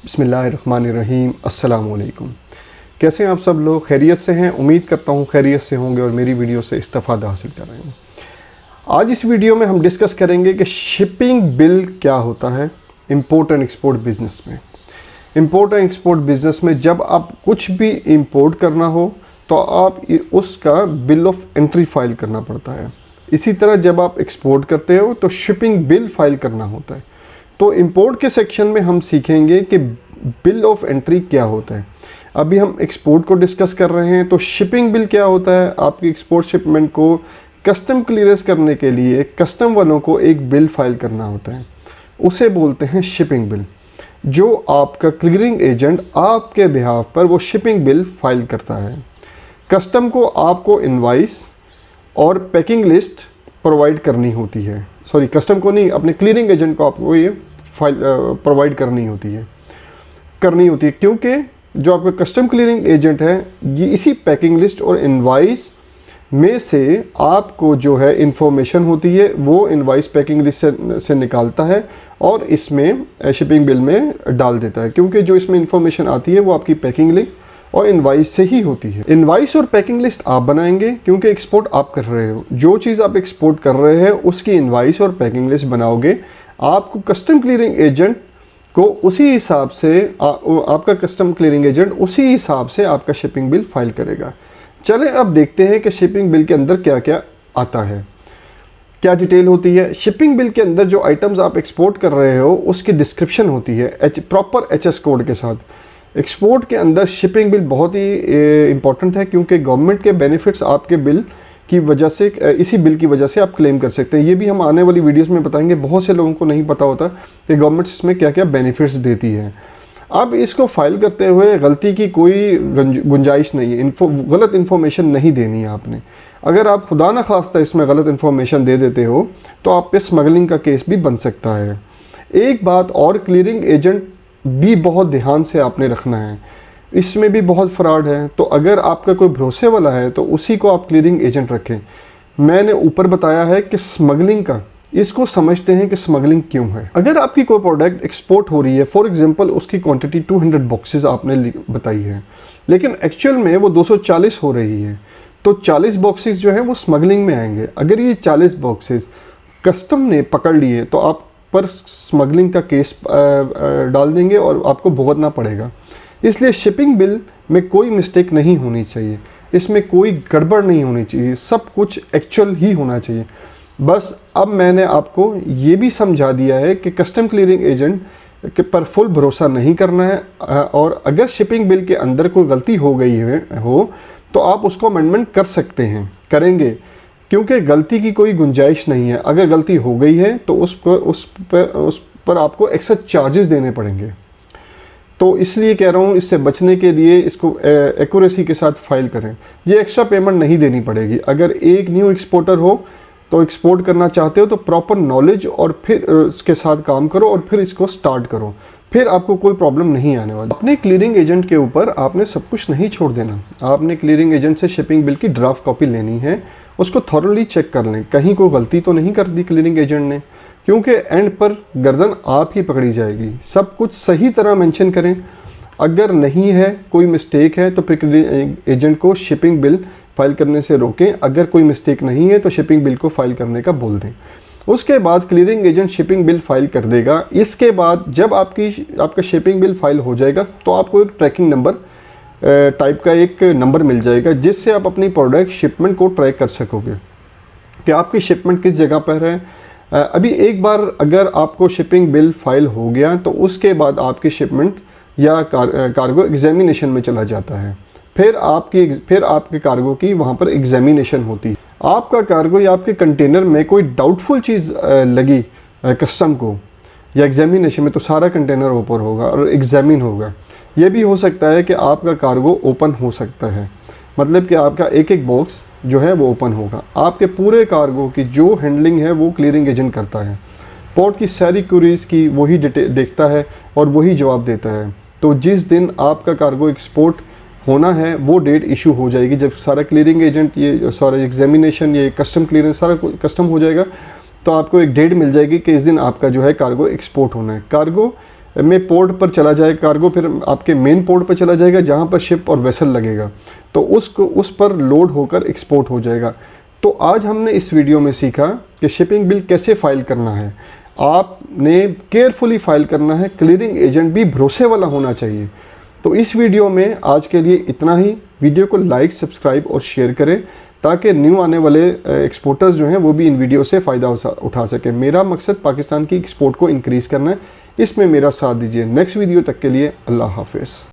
बिस्मिल्लाहिर्रहमानिर्रहीम। अस्सलाम वालेकुम। कैसे हैं आप सब लोग? खैरियत से हैं? उम्मीद करता हूँ खैरियत से होंगे और मेरी वीडियो से इस्तिफ़ादा हासिल कर रहे हैं। आज इस वीडियो में हम डिस्कस करेंगे कि शिपिंग बिल क्या होता है इंपोर्ट एंड एक्सपोर्ट बिज़नेस में। इंपोर्ट एंड एक्सपोर्ट बिज़नेस में जब आप कुछ भी इंपोर्ट करना हो तो आप उसका बिल ऑफ एंट्री फाइल करना पड़ता है। इसी तरह जब आप एक्सपोर्ट करते हो तो शिपिंग बिल फाइल करना होता है। तो इंपोर्ट के सेक्शन में हम सीखेंगे कि बिल ऑफ एंट्री क्या होता है। अभी हम एक्सपोर्ट को डिस्कस कर रहे हैं, तो शिपिंग बिल क्या होता है। आपकी एक्सपोर्ट शिपमेंट को कस्टम क्लियरेंस करने के लिए कस्टम वालों को एक बिल फाइल करना होता है, उसे बोलते हैं शिपिंग बिल। जो आपका क्लियरिंग एजेंट आपके बिहाफ पर वो शिपिंग बिल फाइल करता है। कस्टम को आपको इनवॉइस और पैकिंग लिस्ट प्रोवाइड करनी होती है। सॉरी, कस्टम को नहीं, अपने क्लियरिंग एजेंट को आपको ये फाइल प्रोवाइड करनी होती है क्योंकि जो आपका कस्टम क्लियरिंग एजेंट है ये इसी पैकिंग लिस्ट और इनवॉइस में से आपको जो है इंफॉर्मेशन होती है वो इनवॉइस पैकिंग लिस्ट से निकालता है और इसमें शिपिंग बिल में डाल देता है, क्योंकि जो इसमें इंफॉर्मेशन आती है वो आपकी पैकिंग लिस्ट और इनवॉइस से ही होती है। इनवॉइस और पैकिंग लिस्ट आप बनाएंगे क्योंकि एक्सपोर्ट आप कर रहे हो। जो चीज़ आप एक्सपोर्ट कर रहे हैं उसकी इनवॉइस और पैकिंग लिस्ट बनाओगे। आपको कस्टम क्लियरिंग एजेंट को उसी हिसाब से आपका कस्टम क्लियरिंग एजेंट उसी हिसाब से आपका शिपिंग बिल फाइल करेगा। चलें अब देखते हैं कि शिपिंग बिल के अंदर क्या क्या आता है, क्या डिटेल होती है। शिपिंग बिल के अंदर जो आइटम्स आप एक्सपोर्ट कर रहे हो उसकी डिस्क्रिप्शन होती है प्रॉपर एचएस कोड के साथ। एक्सपोर्ट के अंदर शिपिंग बिल बहुत ही इंपॉर्टेंट है क्योंकि गवर्नमेंट के बेनिफिट्स आपके बिल की वजह से, इसी बिल की वजह से आप क्लेम कर सकते हैं। ये भी हम आने वाली वीडियोस में बताएंगे। बहुत से लोगों को नहीं पता होता कि गवर्नमेंट इसमें क्या क्या बेनिफिट्स देती है। अब इसको फाइल करते हुए गलती की कोई गुंजाइश नहीं है। गलत इन्फॉर्मेशन नहीं देनी है आपने। अगर आप खुदा न खास्ता इसमें गलत इन्फॉर्मेशन दे देते हो तो आप पे स्मगलिंग का केस भी बन सकता है। एक बात और, क्लियरिंग एजेंट भी बहुत ध्यान से आपने रखना है, इसमें भी बहुत फ्रॉड है। तो अगर आपका कोई भरोसे वाला है तो उसी को आप क्लियरिंग एजेंट रखें। मैंने ऊपर बताया है कि स्मगलिंग का, इसको समझते हैं कि स्मगलिंग क्यों है। अगर आपकी कोई प्रोडक्ट एक्सपोर्ट हो रही है, फॉर एग्जांपल उसकी क्वांटिटी 200 बॉक्सेस आपने बताई है, लेकिन एक्चुअल में वो 240 हो रही है, तो 40 बॉक्सेस जो है वो स्मगलिंग में आएंगे। अगर ये 40 बॉक्सेस कस्टम ने पकड़ लिए तो आप पर स्मगलिंग का केस डाल देंगे और आपको भुगतना पड़ेगा। इसलिए शिपिंग बिल में कोई मिस्टेक नहीं होनी चाहिए, इसमें कोई गड़बड़ नहीं होनी चाहिए, सब कुछ एक्चुअल ही होना चाहिए। बस अब मैंने आपको ये भी समझा दिया है कि कस्टम क्लियरिंग एजेंट के पर फुल भरोसा नहीं करना है और अगर शिपिंग बिल के अंदर कोई गलती हो गई हो तो आप उसको अमेंडमेंट कर सकते हैं, करेंगे, क्योंकि गलती की कोई गुंजाइश नहीं है। अगर गलती हो गई है तो उस पर आपको एक्स्ट्रा चार्जेस देने पड़ेंगे। तो इसलिए कह रहा हूँ, इससे बचने के लिए इसको एक्यूरेसी के साथ फाइल करें। ये एक्स्ट्रा पेमेंट नहीं देनी पड़ेगी। अगर एक न्यू एक्सपोर्टर हो तो एक्सपोर्ट करना चाहते हो तो प्रॉपर नॉलेज और फिर इसके साथ काम करो और फिर इसको स्टार्ट करो, फिर आपको कोई प्रॉब्लम नहीं आने वाली। अपने क्लियरिंग एजेंट के ऊपर आपने सब कुछ नहीं छोड़ देना। आपने क्लियरिंग एजेंट से शिपिंग बिल की ड्राफ्ट कॉपी लेनी है, उसको थॉरली चेक कर लें कहीं कोई गलती तो नहीं कर दी क्लियरिंग एजेंट ने, क्योंकि एंड पर गर्दन आप ही पकड़ी जाएगी। सब कुछ सही तरह मेंशन करें। अगर नहीं है, कोई मिस्टेक है तो फिर एजेंट को शिपिंग बिल फाइल करने से रोकें। अगर कोई मिस्टेक नहीं है तो शिपिंग बिल को फाइल करने का बोल दें। उसके बाद clearing agent shipping bill file कर देगा। इसके बाद जब आपका शिपिंग बिल फाइल हो जाएगा तो आपको एक ट्रैकिंग नंबर टाइप का एक नंबर मिल जाएगा, जिससे आप अपनी प्रोडक्ट शिपमेंट को ट्रैक कर सकोगे कि आपकी शिपमेंट किस जगह पर है। अभी एक बार अगर आपको शिपिंग बिल फाइल हो गया तो उसके बाद आपकी शिपमेंट या कार्गो एग्जामिनेशन में चला जाता है। फिर आपके कार्गो की वहाँ पर एग्जामिनेशन होती है। आपका कार्गो या आपके कंटेनर में कोई डाउटफुल चीज़ लगी कस्टम को या एग्जामिनेशन में, तो सारा कंटेनर ओपन होगा और एग्जामिन होगा। ये भी हो सकता है कि आपका कार्गो ओपन हो सकता है, मतलब कि आपका एक एक बॉक्स जो है वो ओपन होगा। आपके पूरे कार्गो की जो हैंडलिंग है वो क्लियरिंग एजेंट करता है। पोर्ट की सारी क्वेरीज की वही देखता है और वही जवाब देता है। तो जिस दिन आपका कार्गो एक्सपोर्ट होना है वो डेट इशू हो जाएगी। जब सारा क्लियरिंग एजेंट ये सारा एग्जामिनेशन, ये कस्टम क्लियरेंस सारा कस्टम हो जाएगा तो आपको एक डेट मिल जाएगी कि इस दिन आपका जो है कार्गो एक्सपोर्ट होना है। कार्गो में पोर्ट पर चला जाए कार्गो, फिर आपके मेन पोर्ट पर चला जाएगा जहाँ पर शिप और वेसल लगेगा, तो उस पर लोड होकर एक्सपोर्ट हो जाएगा। तो आज हमने इस वीडियो में सीखा कि शिपिंग बिल कैसे फ़ाइल करना है। आपने केयरफुली फ़ाइल करना है, क्लियरिंग एजेंट भी भरोसे वाला होना चाहिए। तो इस वीडियो में आज के लिए इतना ही। वीडियो को लाइक, सब्सक्राइब और शेयर करें ताकि न्यू आने वाले एक्सपोर्टर्स जो हैं वो भी इन वीडियो से फ़ायदा उठा सकें। मेरा मकसद पाकिस्तान की एक्सपोर्ट को इंक्रीज़ करना है, इसमें मेरा साथ दीजिए। नेक्स्ट वीडियो तक के लिए अल्लाह हाफ़िज़।